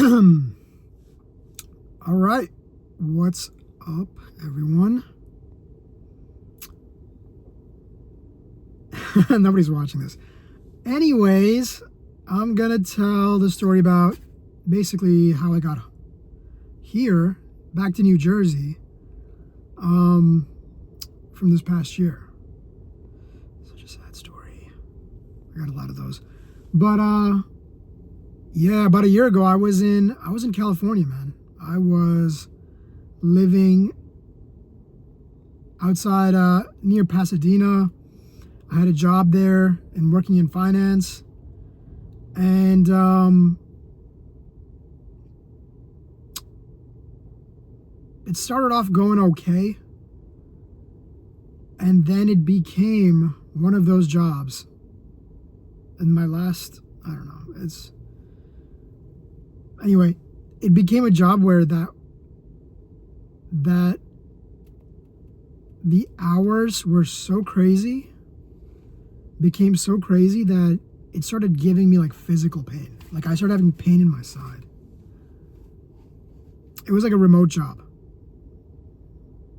All right, what's up, everyone? Nobody's watching this. Anyways, I'm gonna tell the story about basically how I got here, back to New Jersey, from this past year. Such a sad story. I got a lot of those. But yeah, about a year ago, I was in California, man. I was living outside near Pasadena. I had a job there and working in finance. And it started off going okay. And then it became one of those jobs. And my last, I don't know, anyway, it became a job where that the hours were so crazy, became so crazy that it started giving me like physical pain. Like I started having pain in my side. It was like a remote job.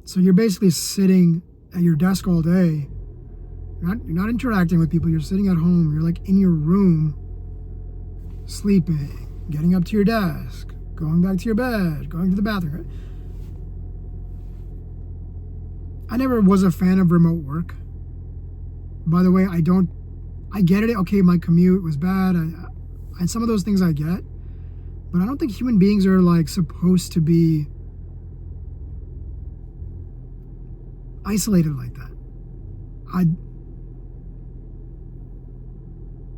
So you're basically sitting at your desk all day. You're not interacting with people. You're sitting at home. You're like in your room, sleeping, getting up to your desk, going back to your bed, going to the bathroom. I never was a fan of remote work. By the way, I get it. Okay, my commute was bad. And some of those things I get. But I don't think human beings are like supposed to be isolated like that.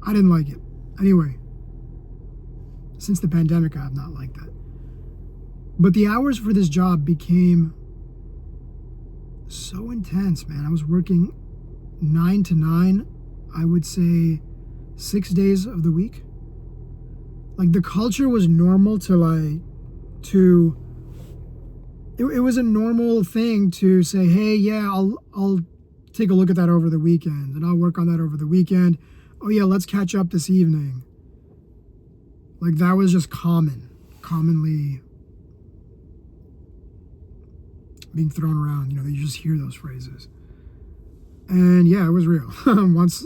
I didn't like it. Anyway, since the pandemic, I have not liked that. But the hours for this job became so intense, man. I was working 9 to 9, I would say 6 days of the week. Like the culture was normal it was a normal thing to say, hey, yeah, I'll take a look at that over the weekend and I'll work on that over the weekend. Oh yeah, let's catch up this evening. Like that was just commonly being thrown around. You know, you just hear those phrases. And yeah, it was real. Once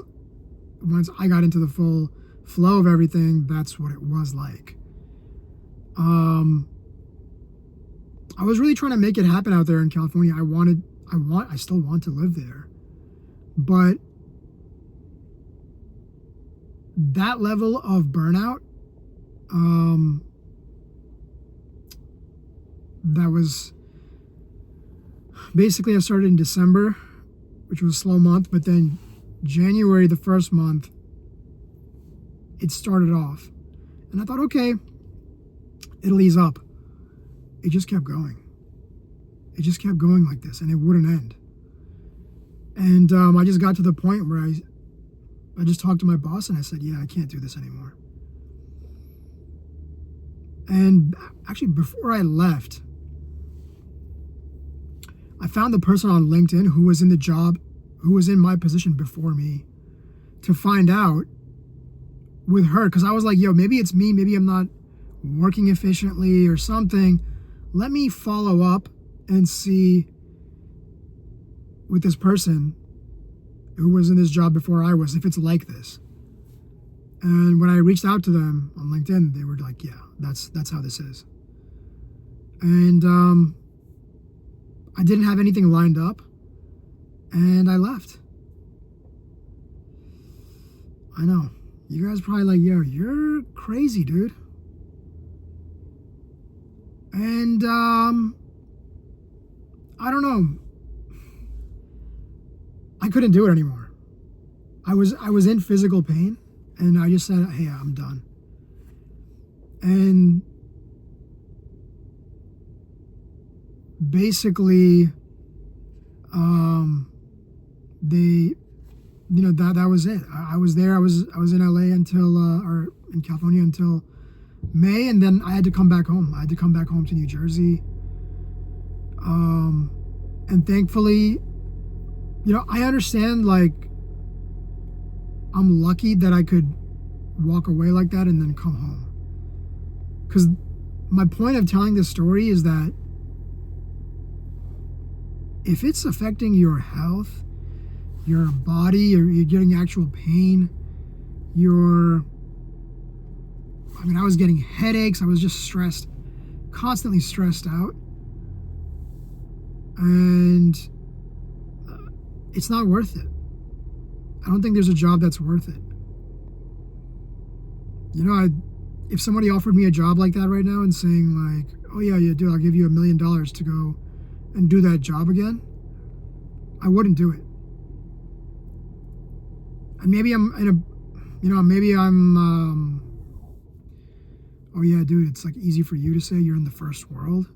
I got into the full flow of everything, that's what it was like. I was really trying to make it happen out there in California. I still want to live there. But that level of burnout, that was basically, I started in December, which was a slow month, but then January, the first month, it started off. And I thought, okay, it'll ease up. It just kept going. It just kept going like this, and it wouldn't end. And I just got to the point where I just talked to my boss and I said, yeah, I can't do this anymore. And actually, before I left, I found the person on LinkedIn who was in the job, who was in my position before me, to find out with her. Because I was like, yo, maybe it's me. Maybe I'm not working efficiently or something. Let me follow up and see with this person who was in this job before I was, if it's like this. And when I reached out to them on LinkedIn, they were like, yeah, that's how this is. And I didn't have anything lined up, and I left. I know. You guys are probably like, yo, you're crazy, dude. And I don't know. I couldn't do it anymore. I was in physical pain, and I just said, hey, I'm done. And basically, that was it. I was there. I was in LA or in California until May, and then I had to come back home. I had to come back home to New Jersey. And thankfully, I understand, like, I'm lucky that I could walk away like that and then come home. Because my point of telling this story is that if it's affecting your health, your body, you're getting actual pain, I was getting headaches, I was just stressed, constantly stressed out. And it's not worth it. I don't think there's a job that's worth it. You know, if somebody offered me a job like that right now and saying like, oh yeah, dude, I'll give you $1 million to go and do that job again, I wouldn't do it. And maybe I'm oh yeah, dude, it's like easy for you to say you're in the first world.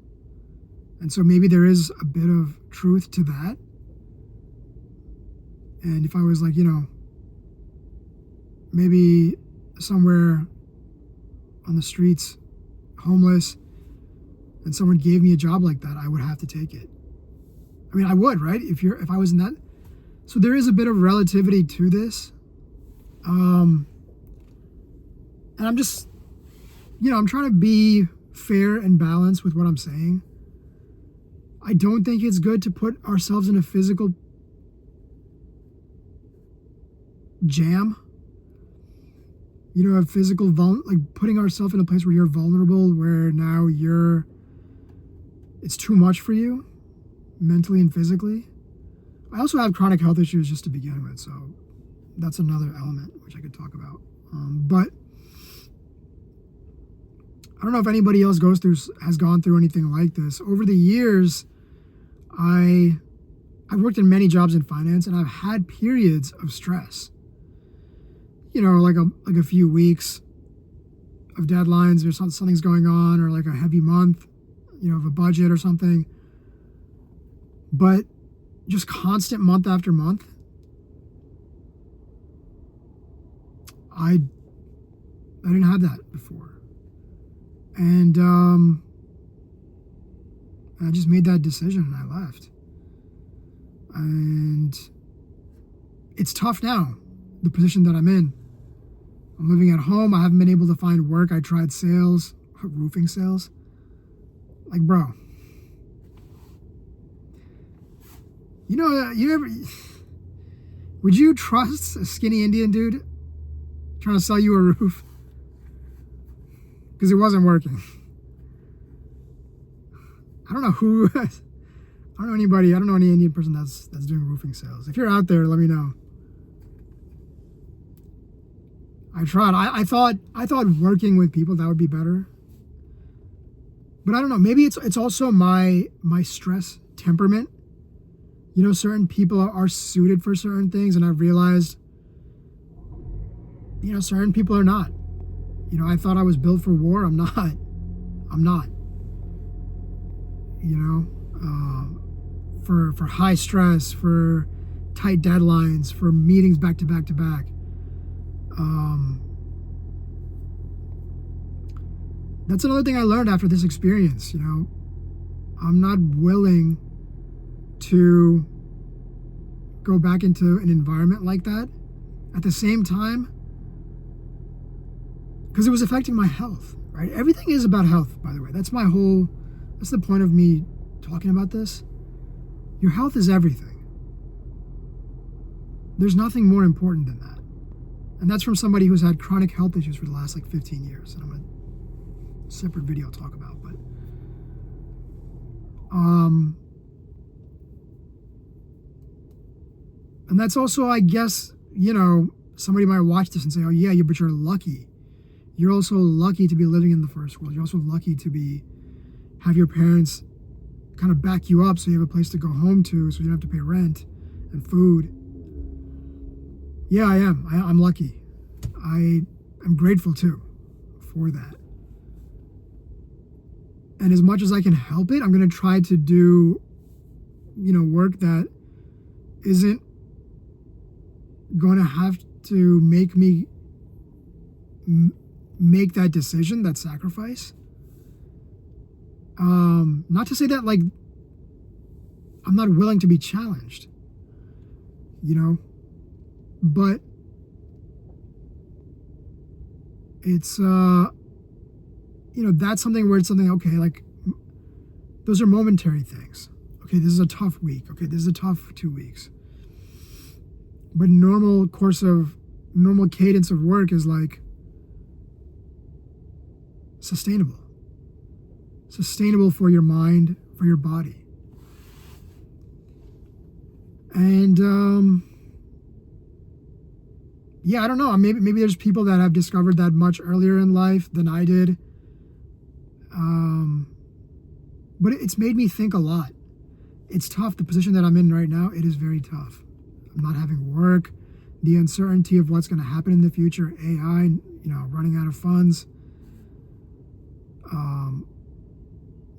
And so maybe there is a bit of truth to that. And if I was like, maybe somewhere on the streets, homeless, and someone gave me a job like that, I would have to take it. I mean, I would, right? If I was in that. So there is a bit of relativity to this. And I'm just, I'm trying to be fair and balanced with what I'm saying. I don't think it's good to put ourselves in a physical jam. A physical, like putting ourselves in a place where you're vulnerable, where now it's too much for you, mentally and physically. I also have chronic health issues just to begin with, so that's another element which I could talk about. But I don't know if anybody else has gone through anything like this. Over the years, I've worked in many jobs in finance, and I've had periods of stress. Like a few weeks of deadlines, or something's going on, or like a heavy month, of a budget or something. But just constant month after month, I didn't have that before. And I just made that decision and I left. And it's tough now, the position that I'm in. I'm living at home. I haven't been able to find work. I tried sales, roofing sales. Like, bro, would you trust a skinny Indian dude trying to sell you a roof? Because it wasn't working. I don't know any Indian person that's doing roofing sales. If you're out there, let me know. I tried. I thought working with people, that would be better. But I don't know. Maybe it's also my stress temperament. Certain people are suited for certain things, and I've realized, certain people are not. I thought I was built for war. I'm not. For high stress, for tight deadlines, for meetings back to back to back. That's another thing I learned after this experience. I'm not willing to go back into an environment like that. At the same time, because it was affecting my health, right? Everything is about health, by the way. That's the point of me talking about this. Your health is everything. There's nothing more important than that. And that's from somebody who's had chronic health issues for the last 15 years. And I'm going to separate video I'll talk about, but and that's also, I guess, somebody might watch this and say, oh yeah, but you're lucky. You're also lucky to be living in the first world. You're also lucky to have your parents kind of back you up so you have a place to go home to, so you don't have to pay rent and food. Yeah, I am. I'm lucky. I am grateful too for that. And as much as I can help it, I'm going to try to do, work that isn't going to have to make me make that decision, that sacrifice. Not to say that, like, I'm not willing to be challenged, but it's, that's something where it's something, okay, like, those are momentary things. Okay, this is a tough week. Okay, this is a tough 2 weeks. But normal cadence of work is like sustainable. Sustainable for your mind, for your body. And I don't know. Maybe there's people that have discovered that much earlier in life than I did. But it's made me think a lot. It's tough. The position that I'm in right now, it is very tough. I'm not having work, the uncertainty of what's going to happen in the future, AI, running out of funds.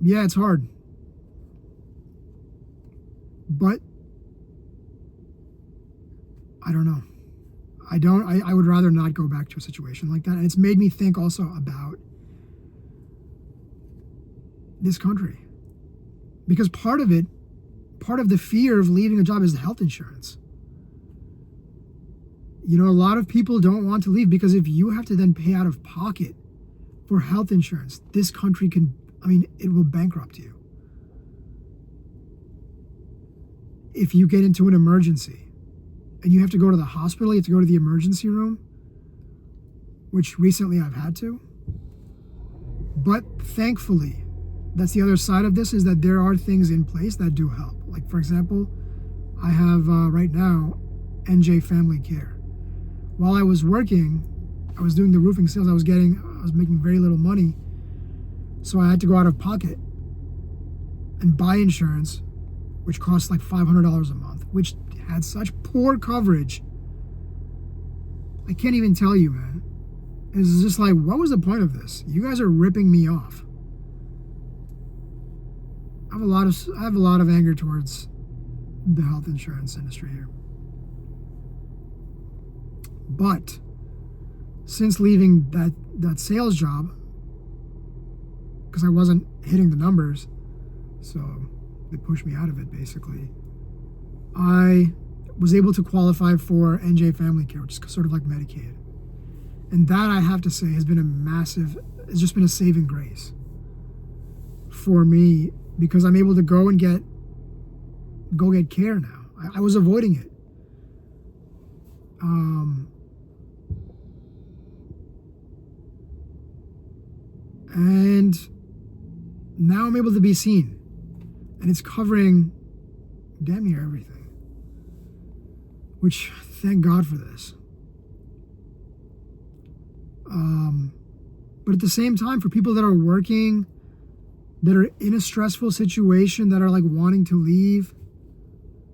It's hard. But I don't know. I would rather not go back to a situation like that. And it's made me think also about this country. Because part of the fear of leaving a job is the health insurance. A lot of people don't want to leave because if you have to then pay out of pocket for health insurance, this country it will bankrupt you. If you get into an emergency and you have to go to the hospital, you have to go to the emergency room, which recently I've had to. But thankfully, that's the other side of this, is that there are things in place that do help. Like, for example, I have right now NJ Family Care. While I was working, I was doing the roofing sales. I was making very little money. So I had to go out of pocket and buy insurance, which cost like $500 a month, which had such poor coverage. I can't even tell you, man. It's just like, what was the point of this? You guys are ripping me off. I have a lot of anger towards the health insurance industry here. But since leaving that sales job, because I wasn't hitting the numbers, so they pushed me out of it basically, I was able to qualify for NJ Family Care, which is sort of like Medicaid. And that, I have to say, has it's just been a saving grace for me, because I'm able to go get care now. I was avoiding it. And now I'm able to be seen. And it's covering damn near everything. Which, thank God for this. But at the same time, for people that are working, that are in a stressful situation, that are like wanting to leave,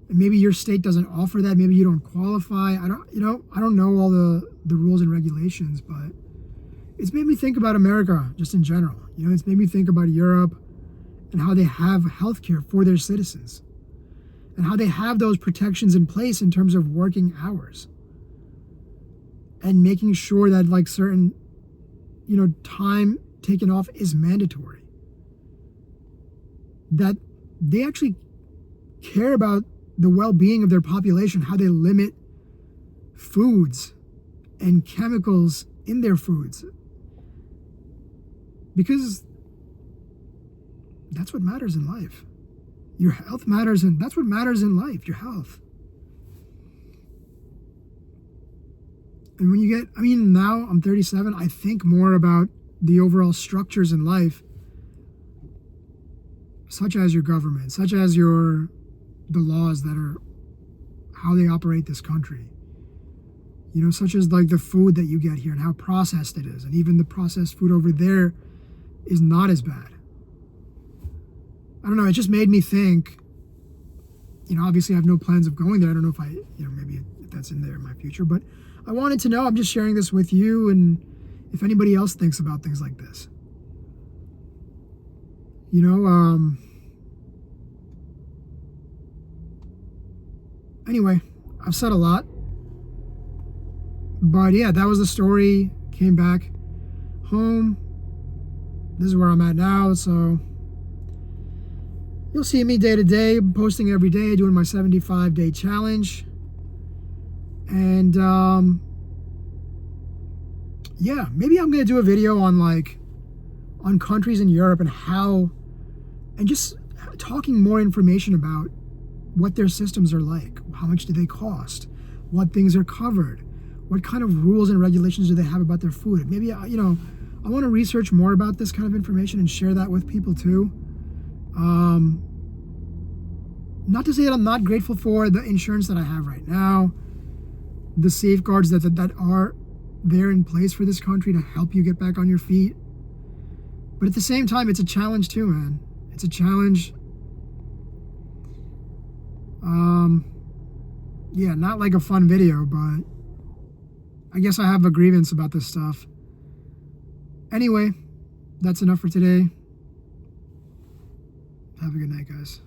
and maybe your state doesn't offer that, maybe you don't qualify. I don't know all the rules and regulations, but it's made me think about America just in general. It's made me think about Europe and how they have healthcare for their citizens and how they have those protections in place in terms of working hours and making sure that like certain, time taken off is mandatory. That they actually care about the well-being of their population, how they limit foods and chemicals in their foods. Because that's what matters in life. Your health matters, and that's what matters in life, your health. And when you get, now I'm 37, I think more about the overall structures in life, such as your government, such as the laws that are how they operate this country. Such as like the food that you get here and how processed it is. And even the processed food over there is not as bad. I don't know, it just made me think, obviously I have no plans of going there. I don't know if maybe if that's in there in my future, but I wanted to know. I'm just sharing this with you, and if anybody else thinks about things like this. Anyway, I've said a lot. But yeah, that was the story. Came back home. This is where I'm at now, so you'll see me day to day. I'm posting every day, doing my 75-day challenge. And maybe I'm gonna do a video on like on countries in Europe and how, and just talking more information about what their systems are like. How much do they cost? What things are covered? What kind of rules and regulations do they have about their food? Maybe, I want to research more about this kind of information and share that with people too. Not to say that I'm not grateful for the insurance that I have right now, the safeguards that are there in place for this country to help you get back on your feet. But at the same time, it's a challenge too, man. It's a challenge. Yeah, not like a fun video, but I guess I have a grievance about this stuff. Anyway, that's enough for today. Have a good night, guys.